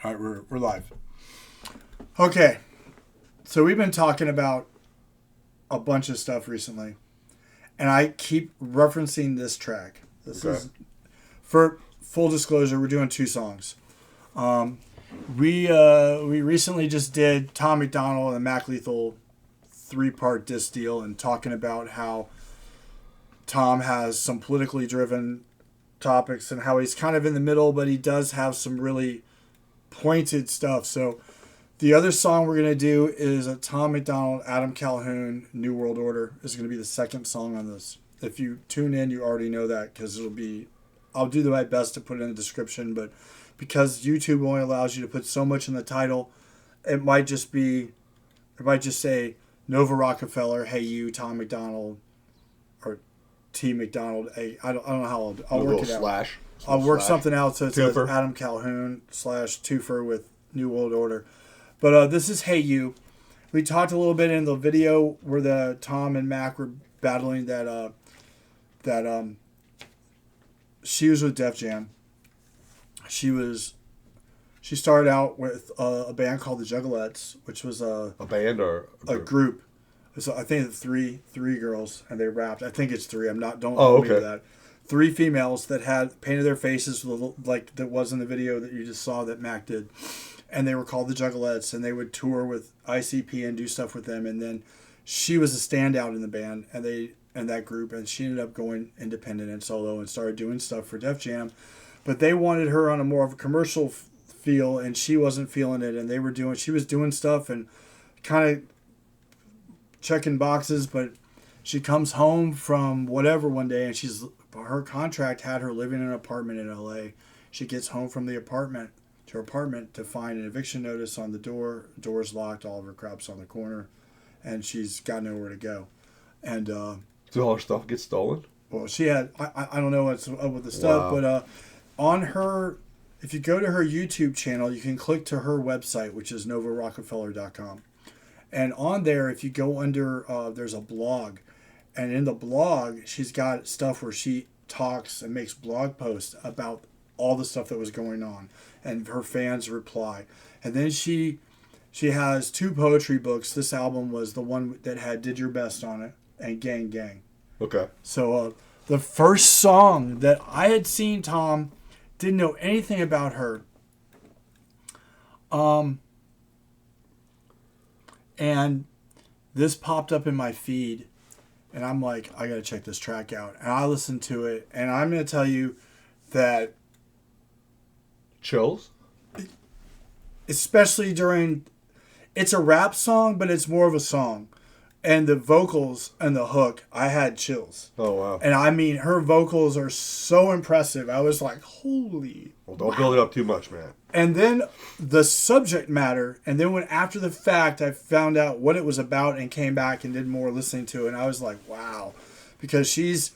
All right, we're live. Okay, so we've been talking about a bunch of stuff recently, and I keep referencing this track. This is, for full disclosure, we're doing 2 songs. We recently just did Tom McDonald and Mac Lethal 3-part disc deal, and talking about how Tom has some politically driven topics and how he's kind of in the middle, but he does have some really pointed stuff. So the other song we're going to do is a Tom McDonald, Adam Calhoun, New World Order is going to be the second song on this. If you tune in, you already know that, because I'll do my best to put it in the description, but because YouTube only allows you to put so much in the title, it might just say Nova Rockafeller, Hey You, Tom McDonald, or T McDonald. I don't know how I'll work it out. I'll work something out so it says Adam Calhoun / Twofer with New World Order. But this is Hey You. We talked a little bit in the video where the Tom and Mac were battling that she was with Def Jam. She started out with a band called the Juggalettes, which was a band or a group. So I think three girls, and they rapped. I think it's 3. Don't hold me to that. 3 females that had painted their faces like that was in the video that you just saw that Mac did, and they were called the Juggalettes, and they would tour with ICP and do stuff with them. And then she was a standout in the band, and that group, and she ended up going independent and solo and started doing stuff for Def Jam. But they wanted her on a more of a commercial feel, and she wasn't feeling it. And she was doing stuff and kind of checking boxes, but she comes home from whatever one day, and her contract had her living in an apartment in LA. She gets home from her apartment to find an eviction notice on the door's locked, all of her crap's on the corner, and she's got nowhere to go. And so all her stuff gets stolen? Well, she had, I don't know what's up with the stuff, but on her, if you go to her YouTube channel, you can click to her website, which is novarockafeller.com. And on there, if you go under, there's a blog. And in the blog, she's got stuff where she talks and makes blog posts about all the stuff that was going on. And her fans reply. And then she has 2 poetry books. This album was the one that had Did Your Best on it and Gang Gang. Okay. So the first song that I had seen Tom, didn't know anything about her. And this popped up in my feed, and I'm like, I gotta check this track out. And I listened to it, and I'm gonna tell you that, chills, especially it's a rap song, but it's more of a song. And the vocals and the hook, I had chills. Oh, wow. And I mean, her vocals are so impressive. I was like, holy. Well, don't build it up too much, man. And then the subject matter, and then when after the fact, I found out what it was about and came back and did more listening to it. And I was like, wow. Because she's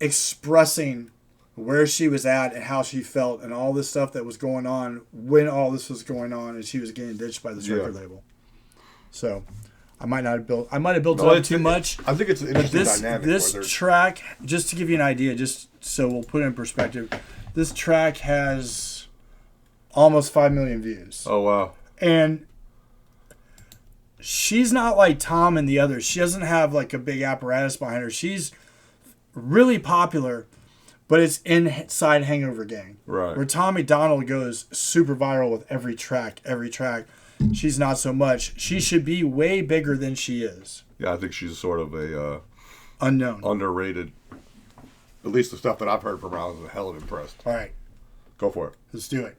expressing where she was at and how she felt and all this stuff that was going on when all this was going on, and she was getting ditched by this record label. So I might have built it up too much. I think it's an interesting dynamic. This track, just to give you an idea, just so we'll put it in perspective, this track has almost 5 million views. Oh, wow. And she's not like Tom and the others. She doesn't have like a big apparatus behind her. She's really popular, but it's inside Hangover Gang. Right. Where Tom McDonald goes super viral with every track. She's not so much. She should be way bigger than she is. Yeah, I think she's sort of a unknown, underrated. At least the stuff that I've heard from her, I was a hell of impressed. All right, go for it. Let's do it.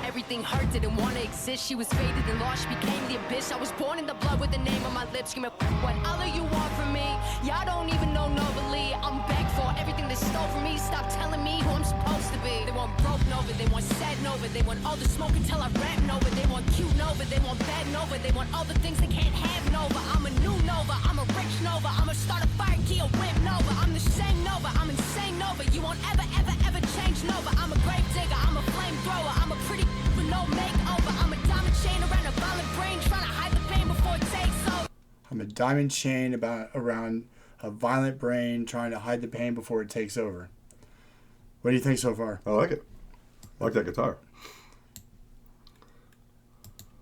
Everything hurt, didn't want to exist. She was faded and lost, she became the abyss. I was born in the blood with the name on my lips. Screaming, what other you want from me? Y'all don't even know Nobly. I'm back for everything they stole from me. Stop telling me who I'm supposed to be. They want broke Nova, they want sad Nova. They want all the smoke until I rap Nova. They want cute Nova, they want bad Nova. They want all the things they can't have Nova. I'm a new Nova, I'm a rich Nova. I'm a start a fire key, a whip Nova. I'm the same Nova, I'm insane Nova. You won't ever change Nova. I'm a grave digger, I'm a flamethrower. I'm a pretty with no makeover. I'm a diamond chain around a violent brain, trying to hide the pain before it takes over. I'm a diamond chain around a violent brain, trying to hide the pain before it takes over. What do you think so far? I like it. I like that guitar.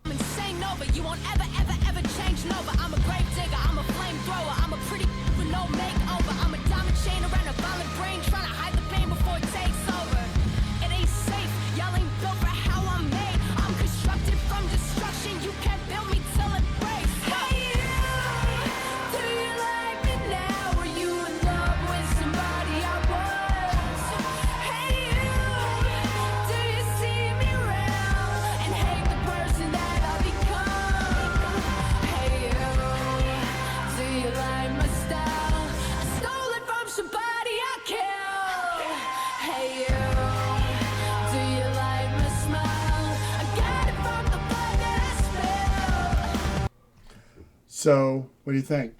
I'm insane over. You won't ever, ever, ever change Nova. I'm a grave digger. I'm a flamethrower. I'm a pretty with no makeover. I'm a diamond chain around a violent brain, trying to hide the pain before it takes over. It ain't safe. Y'all ain't built for how I'm made. I'm constructed from destruction. You can't build me till it breaks. Hey, you, do you like me now? Were you in love with somebody I was? Hey, you, do you see me round and hate the person that I become? Hey, you, do you like my style? I stole it from somebody I killed. Hey, you, do you like my smile? I got it from the blood that I spilled. So, what do you think?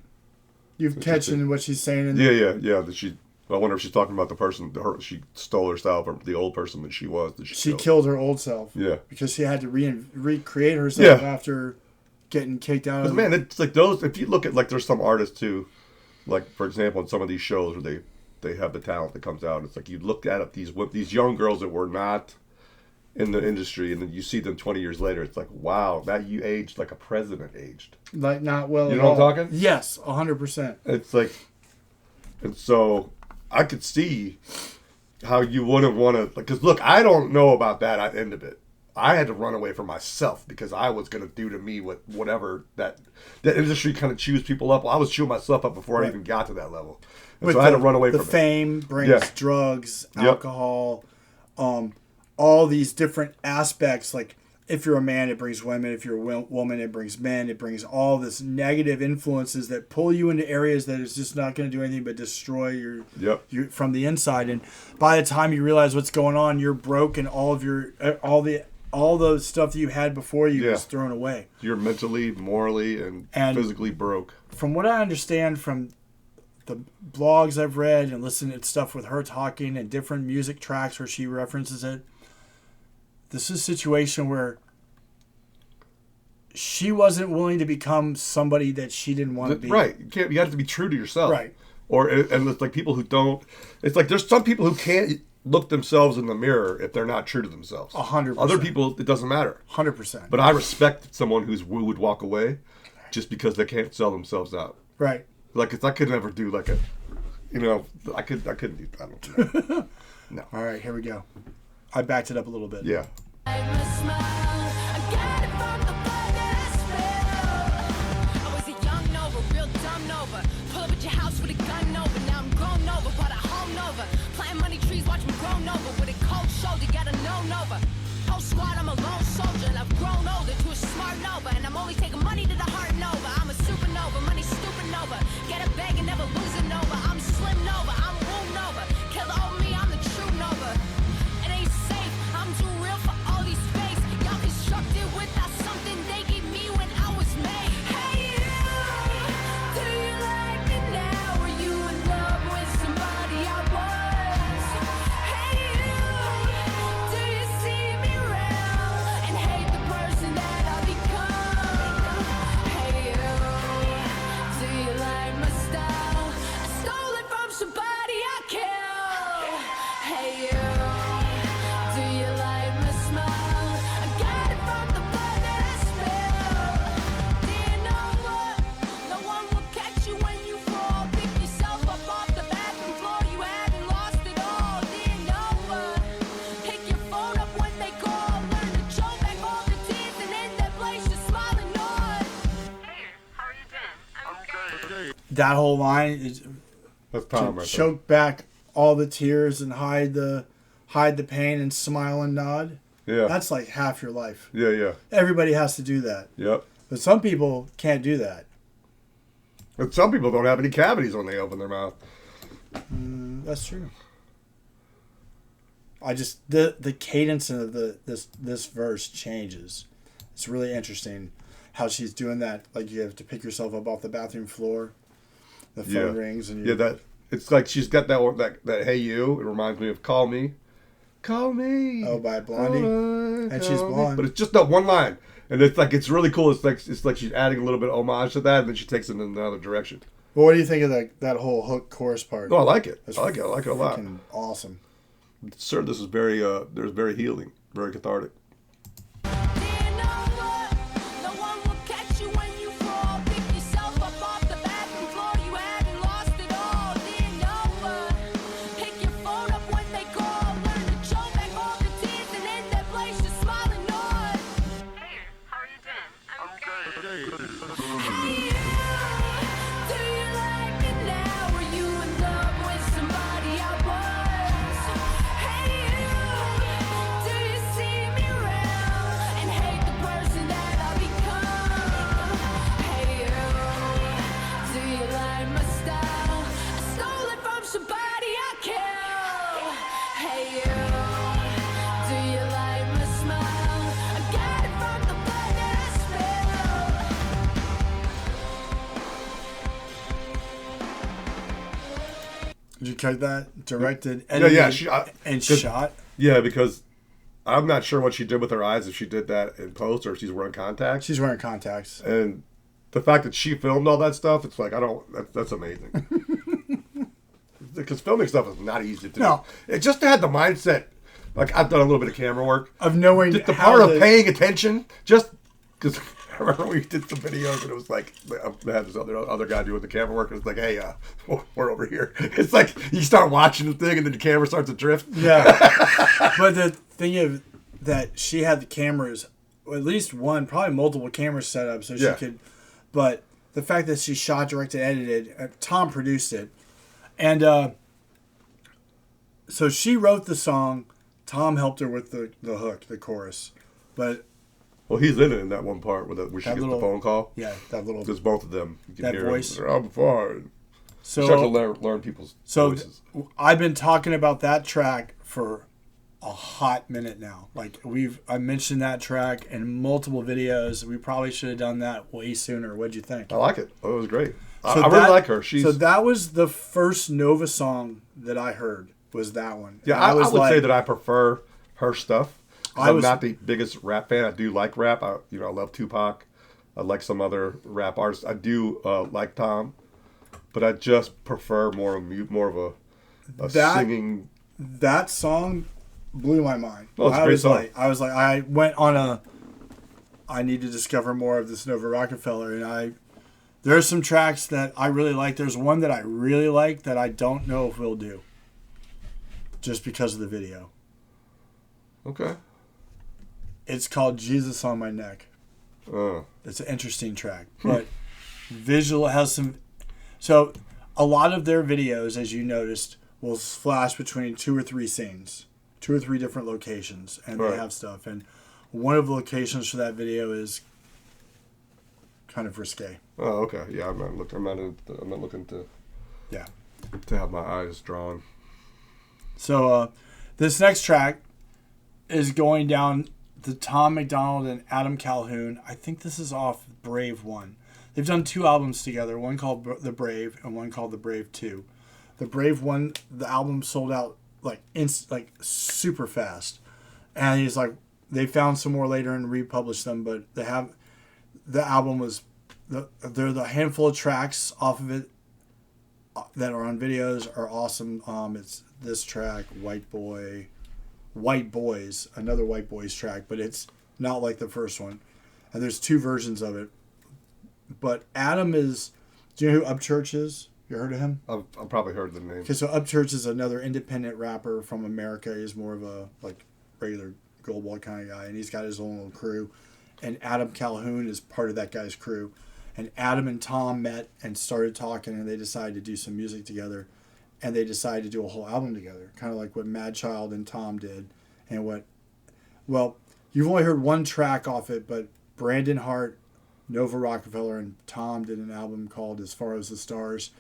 You've catching what she's saying? Yeah. That she. I wonder if she's talking about the person she stole her style from, the old person that she was. That She killed her old self. Yeah. Because she had to recreate herself Yeah. after getting kicked out Because of man, it's like those. If you look at like, there's some artists too, like for example, in some of these shows where they have the talent that comes out. It's like you look at these young girls that were not in the industry, and then you see them 20 years later. It's like, wow, that you aged like a president aged. like not well. You at know what I'm all. talking? Yes, 100%. It's like, and so I could see how you wouldn't want to, because look, I don't know about that end of it. I had to run away from myself because I was going to do to me whatever that industry kind of chews people up. Well, I was chewing myself up before I even got to that level. And so I had to run away from the fame brings Yeah. drugs, Yep. alcohol, all these different aspects. Like if you're a man, it brings women. If you're a woman, it brings men. It brings all this negative influences that pull you into areas that is just not going to do anything but destroy you from the inside. And by the time you realize what's going on, you're broke, and all of your all the stuff that you had before you was thrown away. You're mentally, morally, and physically broke. From what I understand from the blogs I've read and listened to stuff with her talking and different music tracks where she references it, this is a situation where she wasn't willing to become somebody that she didn't want to be. Right. You have to be true to yourself. Right. And it's like people who don't. It's like there's some people who can't look themselves in the mirror if they're not true to themselves. 100%. Other people, it doesesn't matter. 100%. But I respect someone who would walk away just because they can't sell themselves out. Right. Like, I could never do like a, I couldn't do. I don't know. No. All right, here we go. I backed it up a little bit. Yeah. Squad, I'm a lone soldier, and I've grown older to a smart Nova, and I'm only taking money to the heart Nova. I'm a supernova, money stupid Nova. Get a bag and never lose a Nova. I'm slim Nova, I'm womb Nova. Kill the old me, I'm the true Nova. It ain't safe, I'm too real for all these fakes. Y'all constructed without something they gave me when I was made. Hey you, do you like me now? Were you in love with somebody I was? Hey you, do you see me round and hate the person that I become? Hey you, do you like my style? I stole it from somebody I killed. Hey you, do you like my smile? I got it from the blood that I spilled. Do you know what? No one will catch you when you fall. Pick yourself up off the bathroom floor. You haven't lost it all. Do you know what? Pick your phone up when they call. Learn to choke back all the tears and in that place just smiling on. How are you doing? That whole line is That's Tom right there. choke back all the tears and hide the pain and smile and nod. Yeah. That's like half your life. Yeah. Everybody has to do that. Yep. But some people can't do that. And some people don't have any cavities when they open their mouth. That's true. I just the cadence of this verse changes. It's really interesting how she's doing that. Like you have to pick yourself up off the bathroom floor. The phone rings and that it's like she's got that one, that hey you. It reminds me of Call Me. Oh, by Blondie, and she's blonde. But it's just that one line, and it's really cool. It's like she's adding a little bit of homage to that, and then she takes it in another direction. Well, what do you think of that whole hook chorus part? No, I like it. That's I like it a lot. freaking awesome. Sir, this is very there's very healing, very cathartic. Did you cut that? Directed, edited, and shot? Yeah, because I'm not sure what she did with her eyes, if she did that in post or if she's wearing contacts. She's wearing contacts. And the fact that she filmed all that stuff, it's like, that's amazing. Because filming stuff is not easy to do. No. It just had the mindset, like I've done a little bit of camera work. Of knowing the part of paying attention, just because I remember we did some videos and it was like, they had this other guy doing the camera work and it's like, hey, we're over here. It's like you start watching the thing and then the camera starts to drift. Yeah. But the thing is that she had the cameras, at least one, probably multiple cameras set up so she could, but the fact that she shot, directed, edited, Tom produced it. And so she wrote the song. Tom helped her with the hook, the chorus. But well, he's in it in that one part where she gets the phone call. Yeah, that little. There's both of them. You can that hear voice. I'm fine. So you start to learn people's voices. I've been talking about that track for a hot minute now. Like I mentioned that track in multiple videos. We probably should have done that way sooner. What'd you think? I like it. Oh, it was great. So I really like her. So that was the first Nova song that I heard. Was that one? Yeah, I would say that I prefer her stuff. I'm not the biggest rap fan. I do like rap. I love Tupac. I like some other rap artists. I do like Tom, but I just prefer more of a singing. That song blew my mind. Oh, it's a great song. I went on I need to discover more of this Nova Rockafeller, and there are some tracks that I really like. There's one that I really like that I don't know if we'll do, just because of the video. Okay. It's called Jesus on My Neck. It's an interesting track, but visual has some. So a lot of their videos, as you noticed, will flash between 2 or 3 scenes, 2 or 3 different locations, and they have stuff. And one of the locations for that video is kind of risque. Oh, okay. Yeah, I'm not looking to. Yeah. To have my eyes drawn. So this next track is going down the Tom McDonald and Adam Calhoun. I think this is off Brave 1. They've done 2 albums together, one called The Brave and one called The Brave 2. The Brave 1, the album sold out like super fast. And he's like, they found some more later and republished them, but the album was, there's a handful of tracks off of it that are on videos are awesome. It's this track, White Boys, another White Boys track, but it's not like the first one. And there's 2 versions of it. But Adam is, do you know who Upchurch is? You heard of him? I've probably heard the name. Okay, so Upchurch is another independent rapper from America. He's more of a regular goldwall kind of guy, and he's got his own little crew. And Adam Calhoun is part of that guy's crew. And Adam and Tom met and started talking, and they decided to do some music together. And they decided to do a whole album together, kind of like what Madchild and Tom did. And you've only heard one track off it, but Brandon Hart, Nova Rockafeller, and Tom did an album called As Far as the Stars.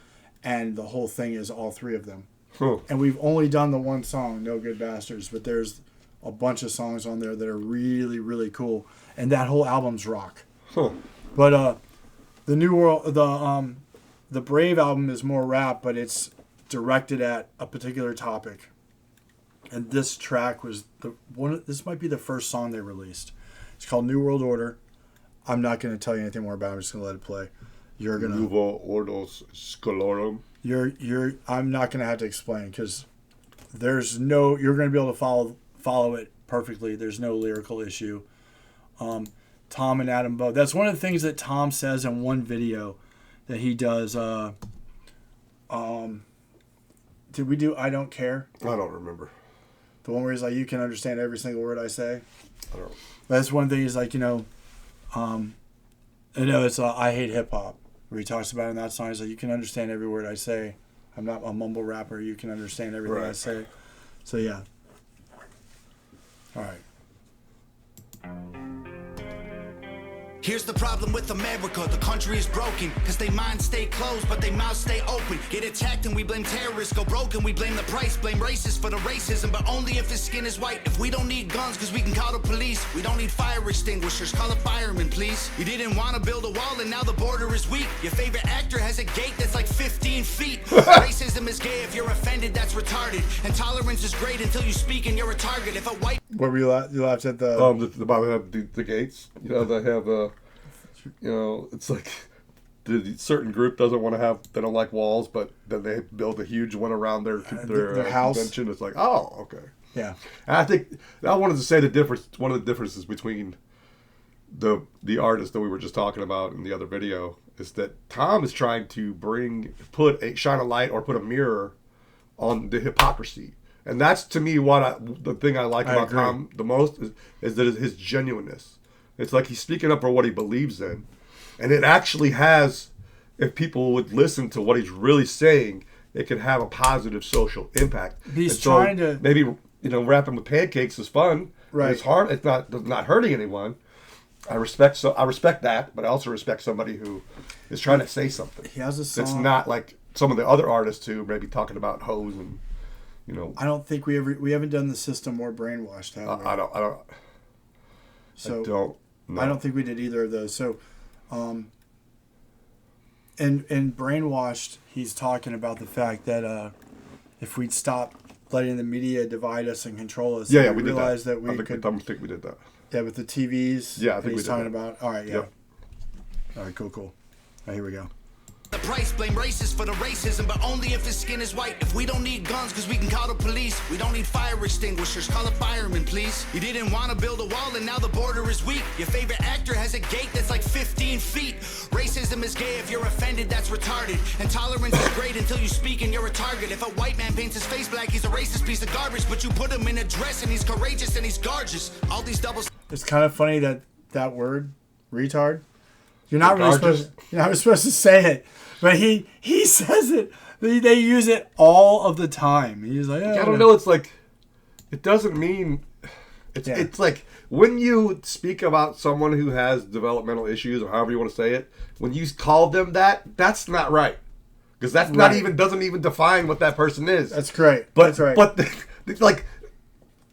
And the whole thing is all 3 of them. Huh. And we've only done the one song, No Good Bastards, but there's a bunch of songs on there that are really, really cool. And that whole album's rock. Huh. But the New World, the Brave album is more rap, but it's directed at a particular topic. And this track was this might be the first song they released. It's called New World Order. I'm not going to tell you anything more about it. I'm just going to let it play. You're going to Nuevo Ordo Scolorum. I'm not going to have to explain because There's no, you're going to be able to follow it perfectly. There's no lyrical issue. Tom and Adam both. That's one of the things that Tom says in one video that he does. Did we do I Don't Care? I don't remember. The one where he's like, you can understand every single word I say? I don't. That's one thing. He's like, it's I Hate Hip Hop, where he talks about in that song. He's like, you can understand every word I say. I'm not a mumble rapper. You can understand everything I say. So, yeah. All right. Here's the problem with America, the country is broken. Cause they minds stay closed, but they mouths stay open. Get attacked and we blame terrorists, go broken, we blame the price. Blame racists for the racism, but only if his skin is white. If we don't need guns, cause we can call the police. We don't need fire extinguishers, call a fireman, please. You didn't want to build a wall and now the border is weak. Your favorite actor has a gate that's like 15 feet. Racism is gay, if you're offended, that's retarded. And tolerance is great until you speak and you're a target. If a white... What were you laughed at the... the gates. You know, they have it's like the certain group doesn't want to have, they don't like walls, but then they build a huge one around their house. Convention. It's like, oh, okay. Yeah. And I think, I wanted to say one of the differences between the artist that we were just talking about in the other video is that Tom is trying to shine a light or put a mirror on the hypocrisy. And that's, to me, the thing I like about Tom the most is that his genuineness. It's like he's speaking up for what he believes in. And it actually has, if people would listen to what he's really saying, it could have a positive social impact. He's trying to... Maybe, rapping with pancakes is fun. Right. It's hard. It's not hurting anyone. I respect that, but I also respect somebody who is trying to say something. He has a song... It's not like some of the other artists who may be talking about hoes and, I don't think we haven't done the system more brainwashed, have we? I don't know. I don't think we did either of those. So, in Brainwashed, he's talking about the fact that if we'd stop letting the media divide us and control us, we realized did that. we could. I think we did that. Yeah, with the TVs. Yeah, I think he's we did talking that. about. All right, yeah. Yep. All right, cool. All right, here we go. The price, blame racists for the racism, but only if his skin is white. If we don't need guns, cause we can call the police. We don't need fire extinguishers, call a fireman, please. You didn't want to build a wall and now the border is weak. Your favorite actor has a gate that's like 15 feet. Racism is gay, if you're offended, that's retarded. And tolerance is great until you speak and you're a target. If a white man paints his face black, he's a racist piece of garbage. But you put him in a dress and he's courageous and he's gorgeous. All these doubles. It's kind of funny that word, retard. You're not really supposed to say it. But he says it. They use it all of the time. He's like, I don't know. It's like, it doesn't mean. It's like when you speak about someone who has developmental issues or however you want to say it, when you call them that's not right, because that's not even doesn't even define what that person is. That's great. But that's right. But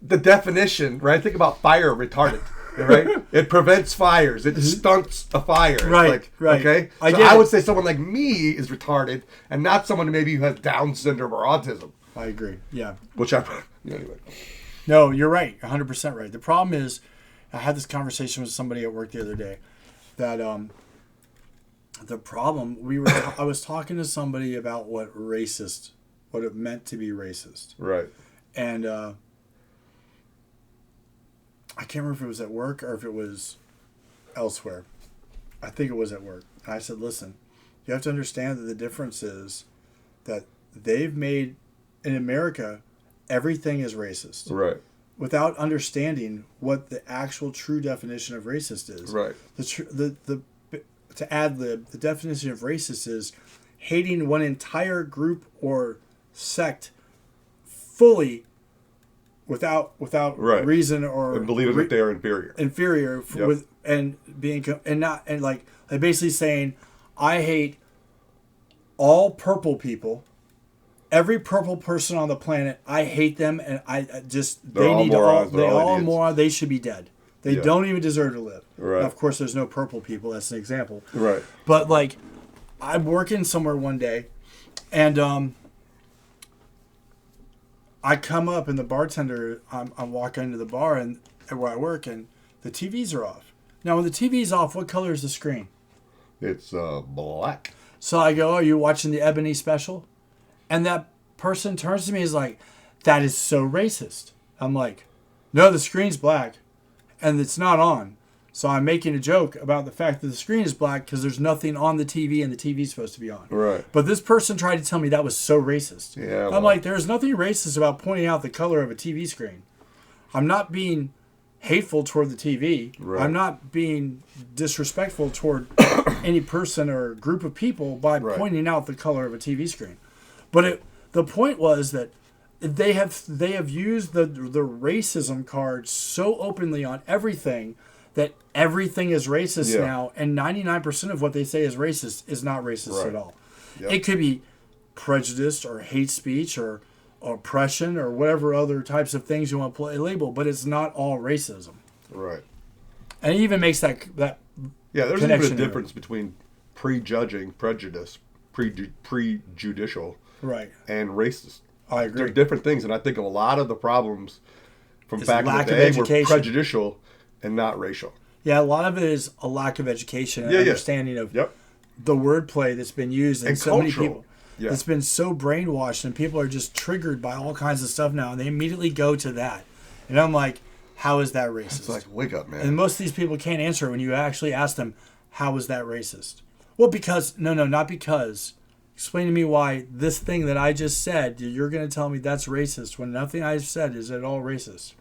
the definition, right? Think about fire retardant. Right, it prevents fires. It stunts a fire. Right. Okay, I would say someone like me is retarded, and not someone maybe who has Down syndrome or autism. I agree. Yeah. Anyway. No, you're right. 100% right. The problem is, I had this conversation with somebody at work the other day, that the problem I was talking to somebody about what it meant to be racist. Right. And I can't remember if it was at work or if it was elsewhere. I think it was at work. And I said, listen, you have to understand that the difference is that they've made, in America, everything is racist. Right. Without understanding what the actual true definition of racist is. Right. To ad lib, the definition of racist is hating one entire group or sect fully without reason or and believing that they are inferior with and being and not and like basically saying I hate all purple people, every purple person on the planet. I hate them, and they all morons. They should be dead. They don't even deserve to live. Right. Now, of course, there's no purple people. That's an example. Right. But like, I'm working somewhere one day, and I come up and the bartender, I'm walking into the bar and where I work, and the TVs are off. Now, when the TV's off, what color is the screen? It's black. So I go, "Oh, you watching the Ebony special?" And that person turns to me and is like, that is so racist. I'm like, no, the screen's black and it's not on. So I'm making a joke about the fact that the screen is black because there's nothing on the TV and the TV's supposed to be on. Right. But this person tried to tell me that was so racist. Yeah. I'm like, there's nothing racist about pointing out the color of a TV screen. I'm not being hateful toward the TV. Right. I'm not being disrespectful toward any person or group of people by pointing out the color of a TV screen. But the point was that they have used the racism card so openly on everything that everything is racist now, and 99% of what they say is racist is not racist at all. Yep. It could be prejudice or hate speech or oppression or whatever other types of things you want to label, but it's not all racism. Right. And it even makes that yeah, there's even a difference between prejudging, prejudice, prejudicial, right, and racist. I agree. They're different things, and I think a lot of the problems from back in the day were prejudicial and not racial. Yeah, a lot of it is a lack of education and understanding of the wordplay that's been used and so cultural. Many people. Yeah. It's been so brainwashed, and people are just triggered by all kinds of stuff now, and they immediately go to that. And I'm like, how is that racist? It's like, wake up, man. And most of these people can't answer when you actually ask them, how is that racist? Well, because, no, not because. Explain to me why this thing that I just said, you're going to tell me that's racist when nothing I've said is at all racist.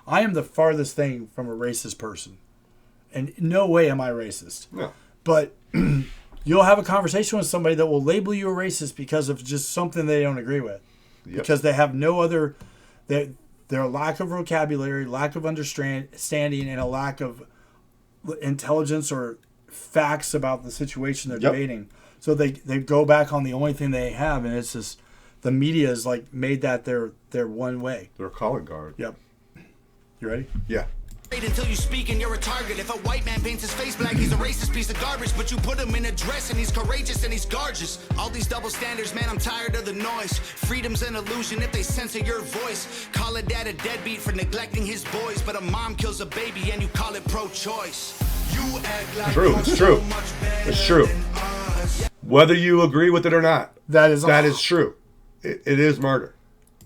I am the farthest thing from a racist person. And in no way am I racist. No. But you'll have a conversation with somebody that will label you a racist because of just something they don't agree with. Yep. Because they have no other... Their lack of vocabulary, lack of understanding, and a lack of intelligence or facts about the situation they're debating. So they go back on the only thing they have, and it's just the media has like made that their one way. Their calling card. Yep. You ready? Yeah. Until you speak and you're a target. If a white man paints his face black, he's a racist piece of garbage. But you put him in a dress and he's courageous and he's gorgeous. All these double standards, man, I'm tired of the noise. Freedom's an illusion if they censor your voice. Call a dad a deadbeat for neglecting his boys. But a mom kills a baby and you call it pro-choice. You act like it's true. It's true. Whether you agree with it or not. That is true. It is murder.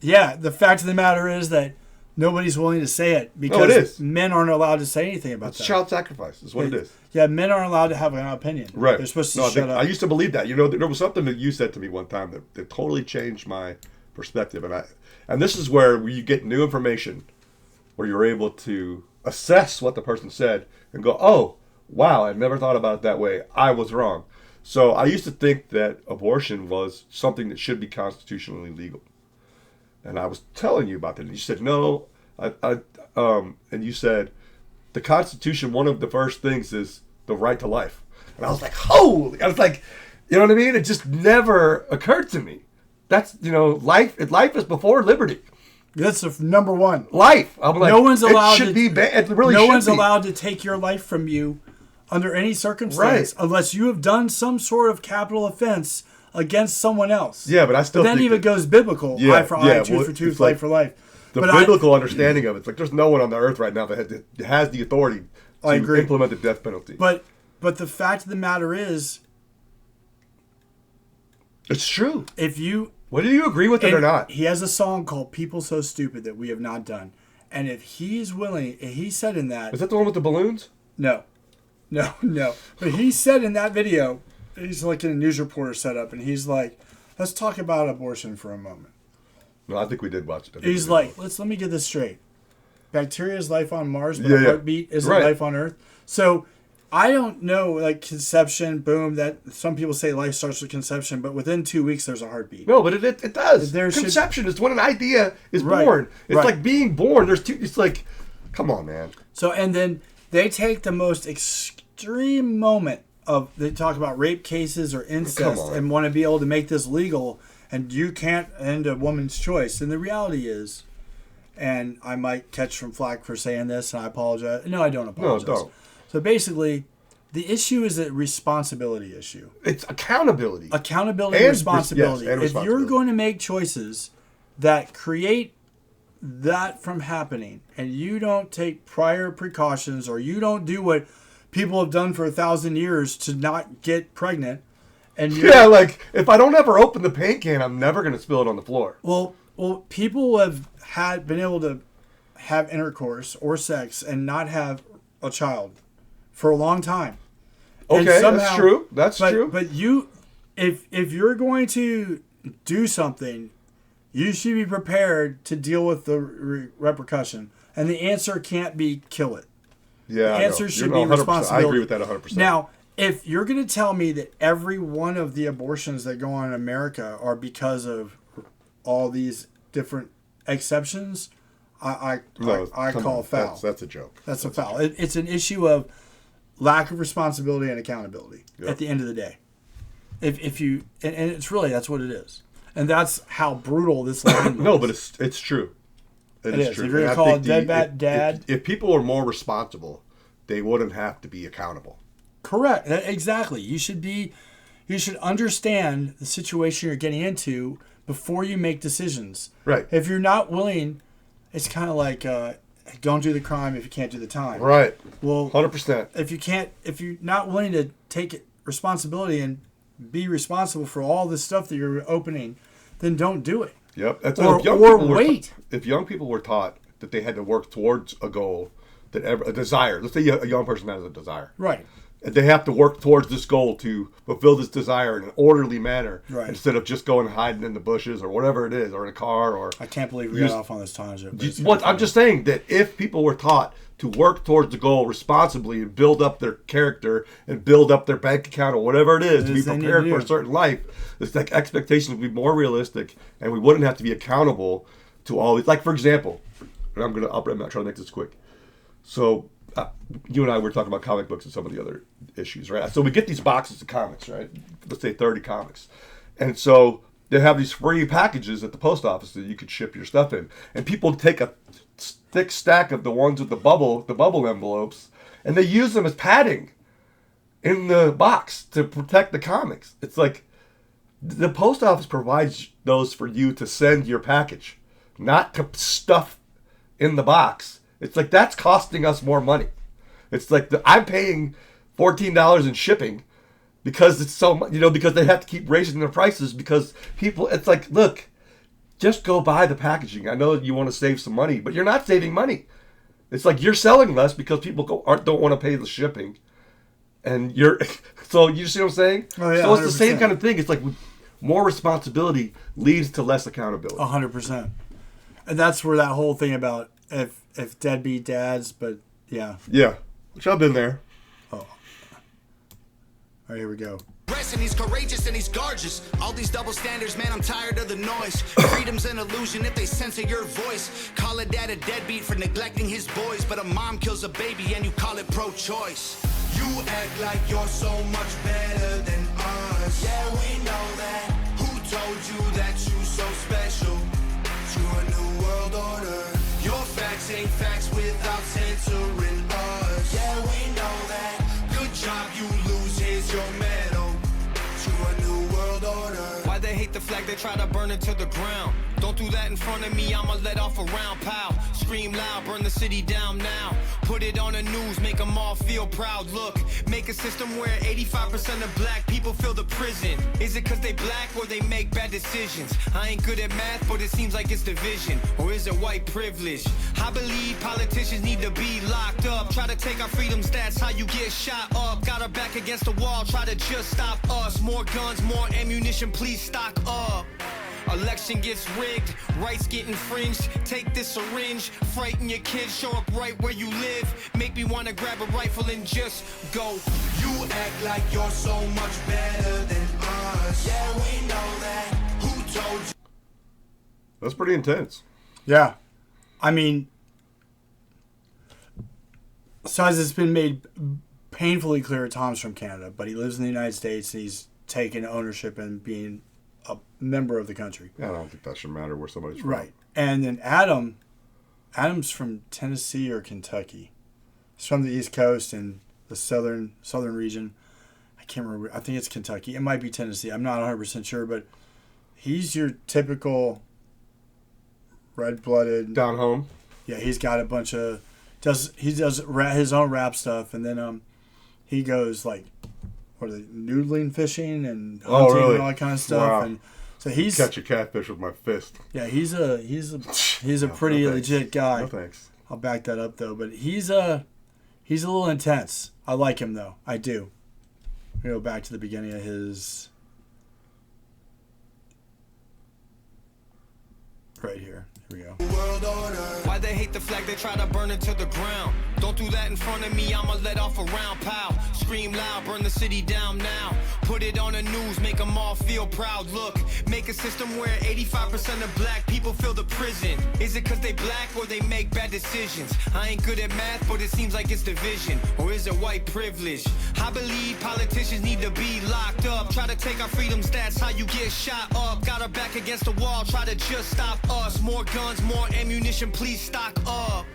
Yeah, the fact of the matter is that nobody's willing to say it because men aren't allowed to say anything about that. It's child sacrifice is what it is. Yeah, men aren't allowed to have an opinion. Right. They're supposed to shut up. I used to believe that. You know, there was something that you said to me one time that totally changed my perspective. And this is where you get new information, where you're able to assess what the person said and go, oh, wow, I never thought about it that way. I was wrong. So I used to think that abortion was something that should be constitutionally legal. And I was telling you about that. And you said, no. And you said, the Constitution, one of the first things is the right to life. And I was like, holy. I was like, you know what I mean? It just never occurred to me. That's, life is before liberty. That's the number one. Life. I'm like, no one's allowed it should be banned. It really no should one's be. allowed to take your life from you under any circumstance unless you have done some sort of capital offense against someone else. Yeah, but I still think that even goes biblical. Eye for eye, tooth for tooth, life for life. The biblical understanding of it's like there's no one on the earth right now that has the authority to implement the death penalty. But the fact of the matter is, it's true. Whether you agree with it or not, he has a song called "People So Stupid That We Have Not Done," and if he's willing, he said in that. Is that the one with the balloons? No. But he said in that video, he's like in a news reporter setup, and he's like, "Let's talk about abortion for a moment." No, I think we did watch it. He's like, let me get this straight. Bacteria is life on Mars, but a heartbeat isn't life on Earth. So I don't know, like conception, boom, that some people say life starts with conception, but within 2 weeks there's a heartbeat. No, but it does. Conception is when an idea is born. It's like being born. It's like, come on, man. So, and then they take the most extreme moment they talk about rape cases or incest and want to be able to make this legal, and you can't end a woman's choice. And the reality is, and I might catch some flack for saying this, and I apologize. No, I don't apologize. No, don't. So basically, the issue is a responsibility issue. It's accountability. Accountability and responsibility. If you're going to make choices that create that from happening, and you don't take prior precautions, or you don't do what people have done for 1,000 years to not get pregnant, and like if I don't ever open the paint can, I'm never going to spill it on the floor. Well, Well, people have been able to have intercourse or sex and not have a child for a long time. Okay, that's true. That's true. But if you're going to do something, you should be prepared to deal with the repercussion. And the answer can't be kill it. Yeah, the answer should be responsibility. I agree with that 100%. Now, if you're going to tell me that every one of the abortions that go on in America are because of all these different exceptions, I call foul. That's a joke. That's a foul. It's an issue of lack of responsibility and accountability at the end of the day. If you and it's really that's what it is, and that's how brutal this line is. No, but it's true. It is true. If you're gonna call a dead bat dad, if people were more responsible, they wouldn't have to be accountable. Correct. Exactly. You should understand the situation you're getting into before you make decisions. Right. If you're not willing, it's kind of like don't do the crime if you can't do the time. Right. Well, 100%. If you're not willing to take responsibility and be responsible for all this stuff that you're opening, then don't do it. Yep. If young people were taught that they had to work towards a goal, a desire. Let's say a young person has a desire. Right. They have to work towards this goal to fulfill this desire in an orderly manner, right, instead of just going and hiding in the bushes or whatever it is, or in a car. Or I can't believe we got off on this tangent. I'm just saying that if people were taught to work towards the goal responsibly and build up their character and build up their bank account or whatever it is to be prepared for a certain life, it's like expectations would be more realistic, and we wouldn't have to be accountable to all these. Like, for example, and I'm trying to make this quick. So you and I were talking about comic books and some of the other issues, right? So we get these boxes of comics, right? Let's say 30 comics. And so they have these free packages at the post office that you could ship your stuff in. And people take a thick stack of the ones with the bubble envelopes, and they use them as padding in the box to protect the comics. It's like the post office provides those for you to send your package, not to stuff in the box. It's like that's costing us more money. It's like I'm paying $14 in shipping because it's so much, because they have to keep raising their prices because people. It's like, look, just go buy the packaging. I know you want to save some money, but you're not saving money. It's like you're selling less because people don't want to pay the shipping, and so you see what I'm saying? Oh, yeah, so it's 100%. the same kind of thing. It's like more responsibility leads to less accountability. 100%, and that's where that whole thing about if deadbeat dads, but yeah, which I've been there. Oh, all right, here we go. And he's courageous and he's gorgeous. All these double standards, man, I'm tired of the noise. Freedom's an illusion if they censor your voice. Call a dad a deadbeat for neglecting his boys, but a mom kills a baby and you call it pro-choice. You act like you're so much better than us. Yeah, we know that. Who told you that you so special? To a new world order. Your facts ain't facts without censoring us. Yeah, we know that. Good job, you lose, here's your medal. To a new world order. Why they hate the flag, they try to burn it to the ground. Don't do that in front of me, I'ma let off a round. Pow, scream loud, burn the city down now. Put it on the news, make them all feel proud. Look, make a system where 85% of black people fill the prison. Is it cause they black or they make bad decisions? I ain't good at math, but it seems like it's division. Or is it white privilege? I believe politicians need to be locked up. Try to take our freedoms, that's how you get shot up. Got our back against the wall, try to just stop us. More guns, more ammunition, please stock up. Election gets rigged, rights get infringed. Take this syringe, frighten your kids, show up right where you live. Make me wanna grab a rifle and just go. You act like you're so much better than us. Yeah, we know that. Who told you? That's pretty intense. Yeah. I mean, so as it's been made painfully clear, Tom's from Canada, but he lives in the United States and he's taken ownership and being a member of the country. Yeah, I don't think that should matter where somebody's from. Right. And then Adam's from Tennessee or Kentucky. He's from the East Coast and the southern region. I can't remember. I think it's Kentucky. It might be Tennessee. I'm not 100% sure, but he's your typical red-blooded. Down home. Yeah, he's got a bunch of he does his own rap stuff, and then he goes like, what are they, noodling fishing and hunting and all that kind of stuff. Wow. And So he's catch a catfish with my fist. Yeah, he's a pretty legit guy. No thanks. I'll back that up though, but he's a little intense. I like him though. I do. We go back to the beginning of his right here. Here we go. Why they hate the flag, they try to burn it to the ground. Don't do that in front of me, I'ma let off a round. Pow, scream loud, burn the city down now. Put it on the news, make them all feel proud. Look, make a system where 85% of black people fill the prison. Is it cause they black or they make bad decisions? I ain't good at math, but it seems like it's division. Or is it white privilege? I believe politicians need to be locked up. Try to take our freedoms, that's how you get shot up. Got our back against the wall, try to just stop us. More guns, more ammunition, please stock up.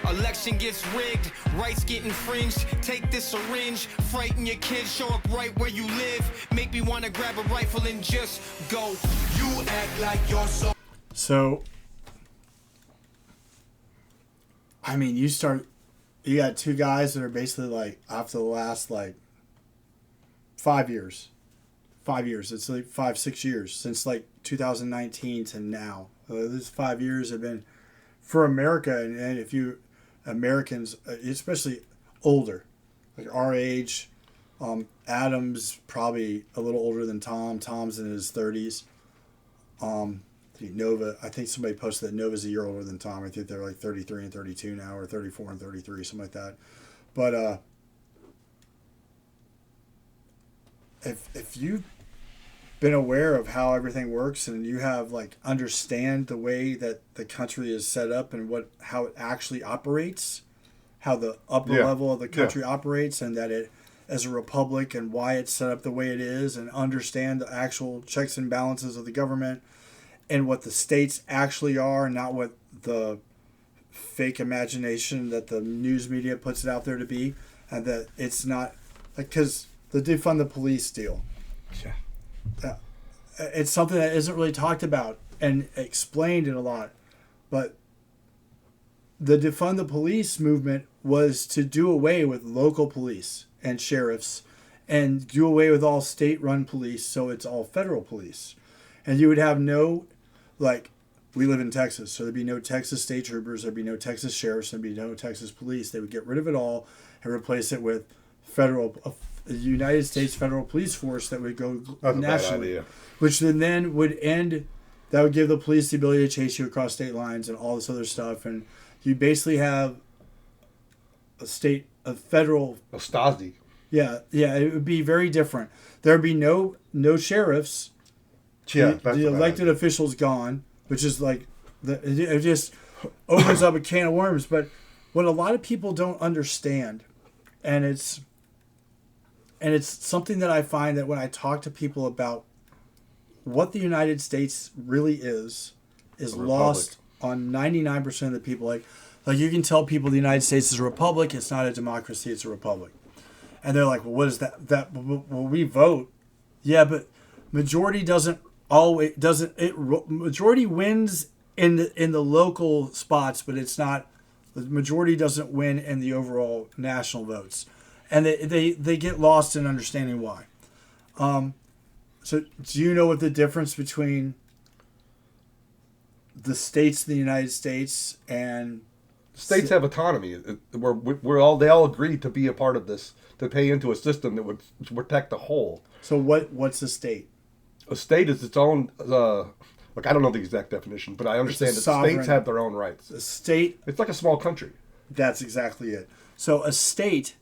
Election gets rigged, rights get infringed. Take this syringe, frighten your kids, show up right where you live. Make me wanna grab a rifle and just go. You act like you're So, I mean, you got two guys that are basically like after the last like 5 years. 5 years. It's like 5-6 years since like 2019 to now. These 5 years have been for America, and if you Americans, especially older, like our age, Adam's probably a little older than Tom. Tom's in his 30s. Nova, I think somebody posted that Nova's a year older than Tom. I think they're like 33 and 32 now, or 34 and 33, something like that. But if you've been aware of how everything works and you have like understand the way that the country is set up and how it actually operates, how the upper level of the country operates, and that it as a republic and why it's set up the way it is, and understand the actual checks and balances of the government and what the states actually are, not what the fake imagination that the news media puts it out there to be, and that it's not like, because the defund the police deal. Yeah. It's something that isn't really talked about and explained in a lot, but the defund the police movement was to do away with local police and sheriffs and do away with all state-run police, so it's all federal police. And you would have no, like, we live in Texas, so there'd be no Texas state troopers, there'd be no Texas sheriffs, there'd be no Texas police. They would get rid of it all and replace it with a United States federal police force that would go nationally, which then would end. That would give the police the ability to chase you across state lines and all this other stuff, and you basically have a federal Stasi. Yeah, it would be very different. There would be no sheriffs. Yeah, the elected officials gone, which is like it just opens up a can of worms. But what a lot of people don't understand, and it's something that I find that when I talk to people about what the United States really is lost on 99% of the people. Like you can tell people the United States is a republic. It's not a democracy. It's a republic. And they're like, well, what is that? Well, we vote. Yeah, but majority majority wins in the local spots, but it's not, the majority doesn't win in the overall national votes. And they get lost in understanding why. So do you know what the difference between the states in the United States and... States have autonomy. They all agreed to be a part of this, to pay into a system that would protect the whole. So what's a state? A state is its own... I don't know the exact definition, but I understand that states have their own rights. A state... It's like a small country. That's exactly it. So a state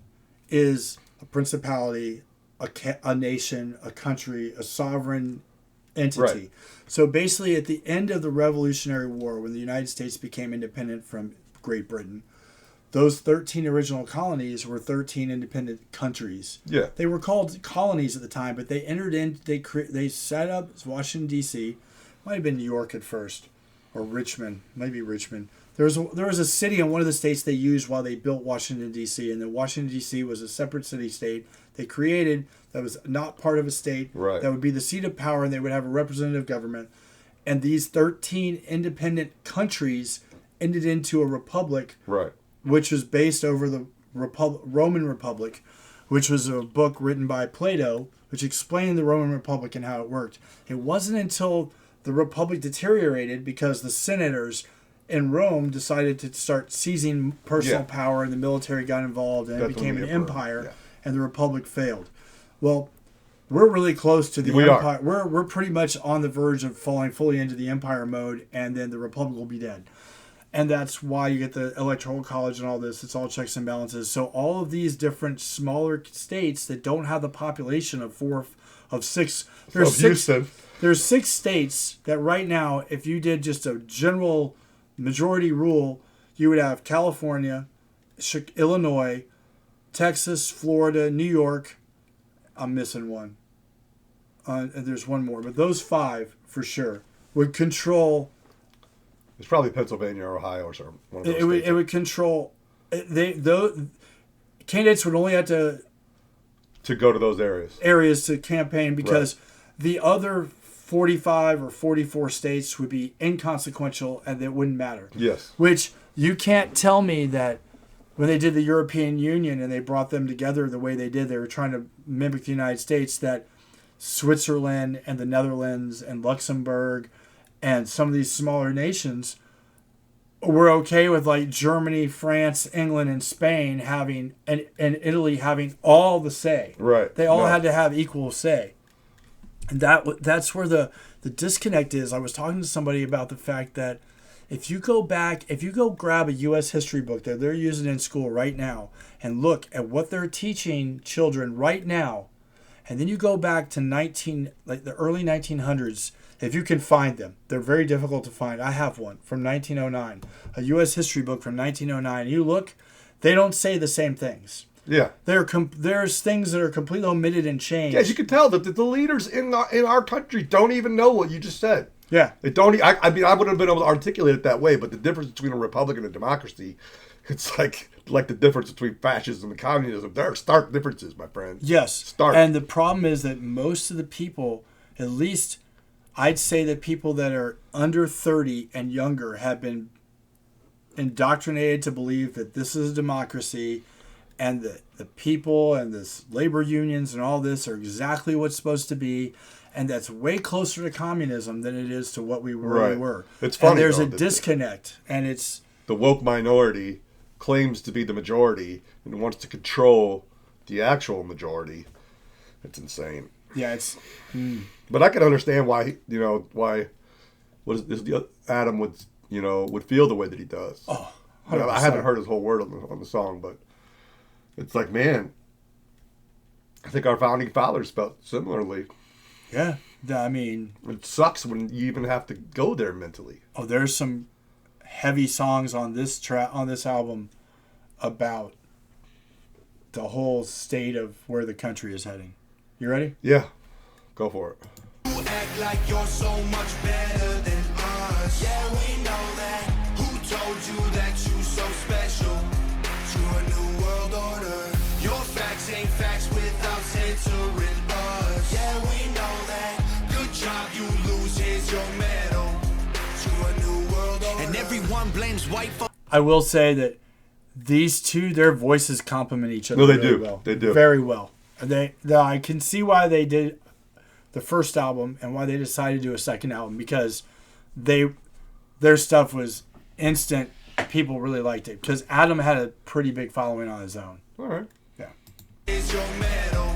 is a principality, a nation, a country, a sovereign entity. Right. So basically at the end of the Revolutionary War, when the United States became independent from Great Britain, those 13 original colonies were 13 independent countries. Yeah. They were called colonies at the time, but they set up Washington, D.C., might have been New York at first, or Richmond, maybe Richmond. There was a city in one of the states they used while they built Washington, D.C., and then Washington, D.C. was a separate city-state they created that was not part of a state. Right. That would be the seat of power, and they would have a representative government. And these 13 independent countries ended into a republic, right, which was based over the Roman Republic, which was a book written by Plato, which explained the Roman Republic and how it worked. It wasn't until the Republic deteriorated because the senators in Rome decided to start seizing personal power, and the military got involved, and it became an empire, and the Republic failed. Well, we're really close to the empire. We're pretty much on the verge of falling fully into the empire mode, and then the Republic will be dead. And that's why you get the Electoral College and all this. It's all checks and balances. So all of these different smaller states that don't have the population of six. There's 6 states that right now, if you did just a general majority rule, you would have California, Illinois, Texas, Florida, New York. I'm missing one. And there's one more. But those 5, for sure, would control... It's probably Pennsylvania or Ohio or something. One of those states. It would control... Candidates would only have to go to those areas to campaign, because the other 45 or 44 states would be inconsequential and it wouldn't matter. Yes. Which you can't tell me that when they did the European Union and they brought them together the way they did, they were trying to mimic the United States, that Switzerland and the Netherlands and Luxembourg and some of these smaller nations were okay with like Germany, France, England, and Spain having, and Italy having all the say. Right. They all had to have equal say. And that's where the disconnect is. I was talking to somebody about the fact that if you go grab a U.S. history book that they're using in school right now and look at what they're teaching children right now, and then you go back to the early 1900s, if you can find them, they're very difficult to find. I have one from 1909, a U.S. history book from 1909. You look, they don't say the same things. Yeah, there's things that are completely omitted and changed. Yeah, you can tell that the leaders in our country don't even know what you just said. Yeah, they don't. I mean, I wouldn't have been able to articulate it that way. But the difference between a republic and a democracy, it's like the difference between fascism and communism. There are stark differences, my friend. Yes, stark. And the problem is that most of the people, at least I'd say that people that are under 30 and younger, have been indoctrinated to believe that this is a democracy, and that the people and this labor unions and all this are exactly what's supposed to be, and that's way closer to communism than it is to what we really were. It's funny. And there's a disconnect, and it's the woke minority claims to be the majority and wants to control the actual majority. It's insane. Yeah, it's. But I can understand why Adam would feel the way that he does. Oh, I haven't heard his whole word on the song, but it's like, man, I think our founding fathers felt similarly. Yeah, I mean, it sucks when you even have to go there mentally. Oh, there's some heavy songs on this album about the whole state of where the country is heading. You ready? Yeah, go for it. You act like you're so much better than us. Yeah, we know that. Who told you that you so special? To a new world order. Your facts ain't facts without censoring us. Yeah, we know that. Good job, you lose. Here's your medal. To a new world order. And everyone blames white folks. I will say that these two, their voices complement each other. No, they really do. Well. They do very well. I can see why they did the first album and why they decided to do a second album, because their stuff was instant. People really liked it because Adam had a pretty big following on his own. All right. Yeah. Is your medal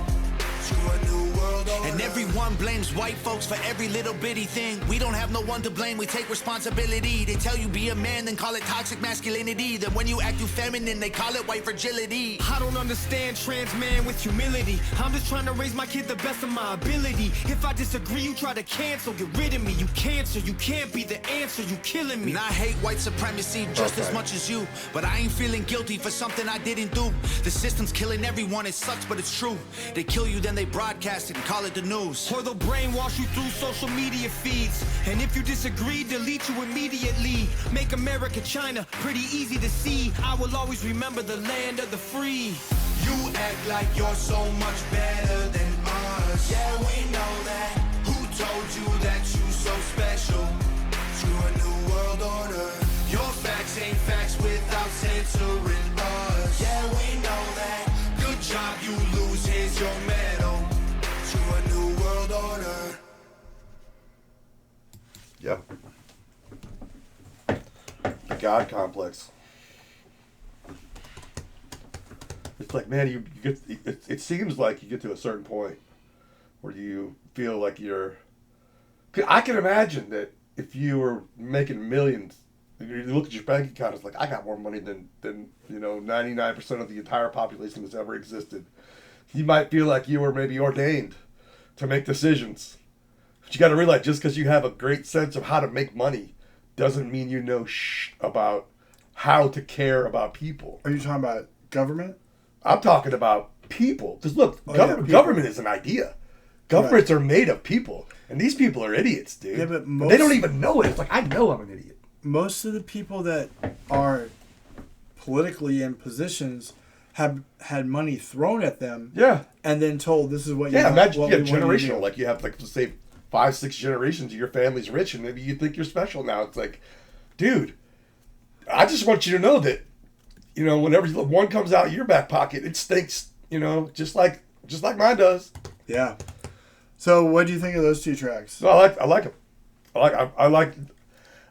to a new world order. And everyone blames white folks for every little bitty thing. We don't have no one to blame. We take responsibility. They tell you be a man, then call it toxic masculinity. Then when you act too feminine, they call it white fragility. I don't understand trans man with humility. I'm just trying to raise my kid the best of my ability. If I disagree, you try to cancel, get rid of me. You cancer, you can't be the answer. You killing me. And I hate white supremacy just as much as you, but I ain't feeling guilty for something I didn't do. The system's killing everyone. It sucks, but it's true. They kill you, then they broadcast it and call it the news. Or they'll brainwash you through social media feeds. And if you disagree, delete you immediately. Make America China pretty easy to see. I will always remember the land of the free. You act like you're so much better than us. Yeah, we know that. Who told you that you so special? To a new world order. Your facts ain't facts without censoring us. Yeah, we know that. Good job, you lose. Yeah. God complex. It's like, man, you get. It seems like you get to a certain point where you feel like you're. I can imagine that if you were making millions, you look at your bank account, it's like, I got more money than 99% of the entire population that's ever existed. You might feel like you were maybe ordained to make decisions. But you got to realize, just because you have a great sense of how to make money doesn't mean you know about how to care about people. Are you talking about government? I'm talking about people. Because look, government is an idea. Governments are made of people. And these people are idiots, dude. Yeah, but they don't even know it. It's like, I know I'm an idiot. Most of the people that are politically in positions have had money thrown at them. Yeah. And then told, this is what you imagine what you have we want you to do. generational. Like, you have, like, let's say 5-6 generations of your family's rich, and maybe you think you're special now. It's like, dude, I just want you to know that, whenever one comes out of your back pocket, it stinks, just like mine does. Yeah. So what do you think of those two tracks? No, I like them.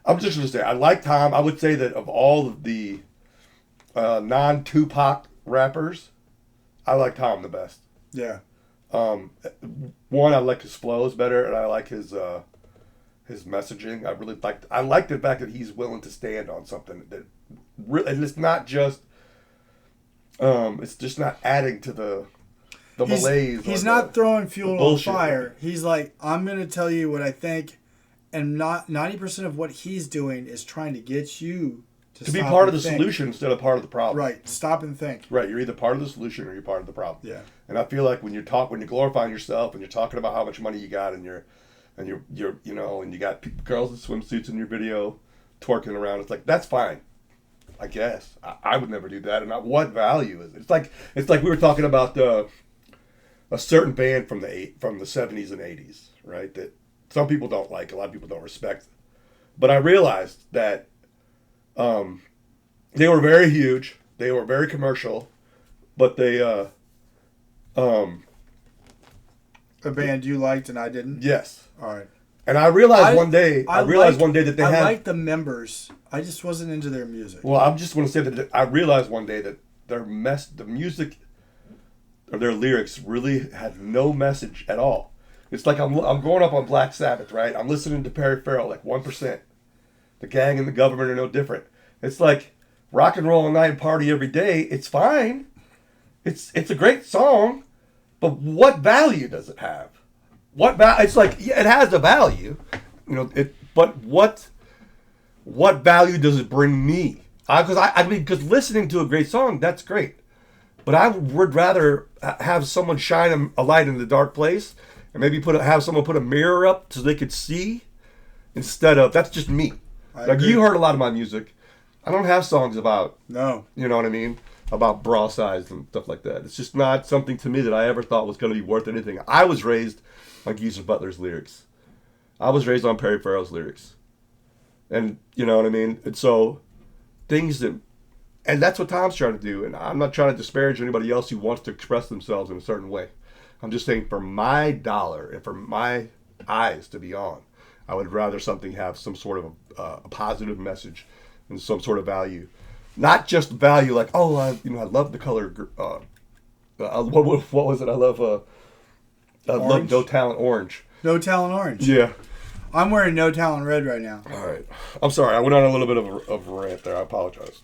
I'm just going to say, I like Tom. I would say that of all of the non-Tupac rappers, I like Tom the best. Yeah. One, I like his flows better, and I like his messaging. I like the fact that he's willing to stand on something that really, and it's not just it's just not adding to the malaise. He's not throwing fuel on fire. Right? He's like, I'm going to tell you what I think, and not 90% of what he's doing is trying to get you to be part of the solution instead of part of the problem. Right. Stop and think. Right. You're either part of the solution or you're part of the problem. Yeah. And I feel like when you're glorifying yourself and you're talking about how much money you got and you're and you got girls in swimsuits in your video twerking around, it's like, that's fine. I guess I would never do that. And what value is it? It's like we were talking about a certain band from the 70s and 80s, right? That some people don't like, a lot of people don't respect. But I realized that they were very huge, they were very commercial, but they a band you liked and I didn't? Yes. All right. And I realized one day that they had... I liked the members. I just wasn't into their music. Well, I'm just going to say that I realized one day that the music or their lyrics really had no message at all. It's like I'm growing up on Black Sabbath, right? I'm listening to Perry Farrell, like 1%. The Gang and the Government are no different. It's like rock and roll all night and party every day. It's fine. It's a great song, but what value does it have? It's like, yeah, it has a value, but what value does it bring me? Because listening to a great song, that's great. But I would rather have someone shine a light in the dark place and maybe have someone put a mirror up so they could see instead of, that's just me. You heard a lot of my music. I don't have songs about, no, you know what I mean? About bra size and stuff like that. It's just not something to me that I ever thought was going to be worth anything. I was raised on Geezer Butler's lyrics. I was raised on Perry Farrell's lyrics. And you know what I mean? And so and that's what Tom's trying to do. And I'm not trying to disparage anybody else who wants to express themselves in a certain way. I'm just saying, for my dollar and for my eyes to be on, I would rather something have some sort of a positive message and some sort of value. Not just value like, I love the color. What was it? I love No Talent Orange. No Talent Orange. Yeah. I'm wearing No Talent Red right now. All right. I'm sorry. I went on a little bit of a rant there. I apologize.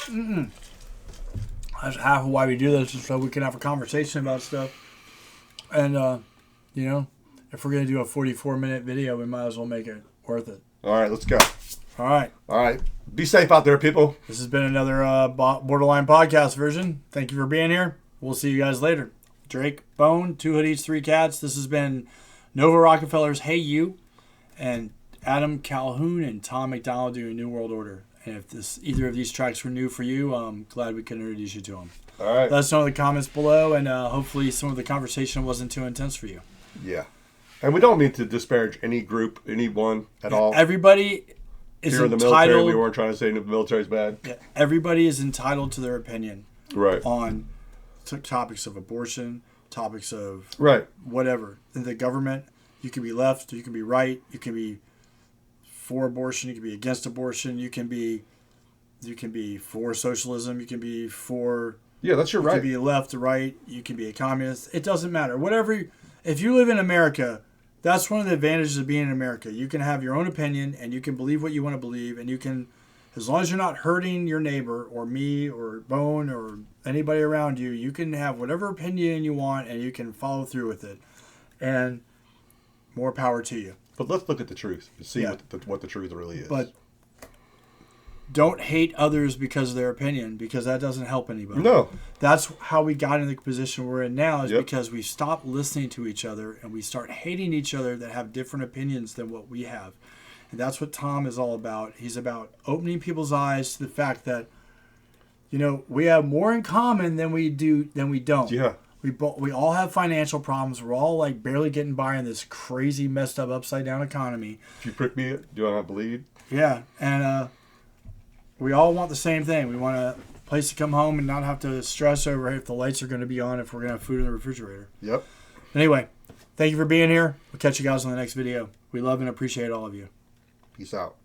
Mm-mm. That's half of why we do this, is so we can have a conversation about stuff. And, if we're going to do a 44-minute video, we might as well make it worth it. All right. Let's go. All right. Be safe out there, people. This has been another Borderline Podcast version. Thank you for being here. We'll see you guys later. Drake, Bone, 2 Hoodies, 3 Cats. This has been Nova Rockafeller's Hey You, and Adam Calhoun and Tom McDonald doing New World Order. And if either of these tracks were new for you, I'm glad we could introduce you to them. All right. Let us know in the comments below, and hopefully some of the conversation wasn't too intense for you. Yeah. And we don't mean to disparage any group, anyone at all. Everybody is here in the entitled. military, we weren't trying to say the military's bad. Yeah, everybody is entitled to their opinion. Right. On topics of abortion, topics of right, whatever. In the government, you can be left, you can be right, you can be for abortion. You can be against abortion. You can be for socialism. You can be for. Yeah, that's your You right. can be left or right. You can be a communist. It doesn't matter. Whatever. If you live in America, that's one of the advantages of being in America. You can have your own opinion and you can believe what you want to believe, and you can, as long as you're not hurting your neighbor or me or Bone or anybody around you, you can have whatever opinion you want and you can follow through with it. And more power to you. But let's look at the truth and see Yeah. what the truth really is. But don't hate others because of their opinion, because that doesn't help anybody. No. That's how we got in the position we're in now, is Yep. because we stopped listening to each other and we start hating each other that have different opinions than what we have. And that's what Tom is all about. He's about opening people's eyes to the fact that, we have more in common than we don't. Yeah. We all have financial problems. We're all like barely getting by in this crazy, messed up, upside down economy. If you prick me, do I not bleed? Yeah, and we all want the same thing. We want a place to come home and not have to stress over if the lights are going to be on, if we're going to have food in the refrigerator. Yep. Anyway, thank you for being here. We'll catch you guys on the next video. We love and appreciate all of you. Peace out.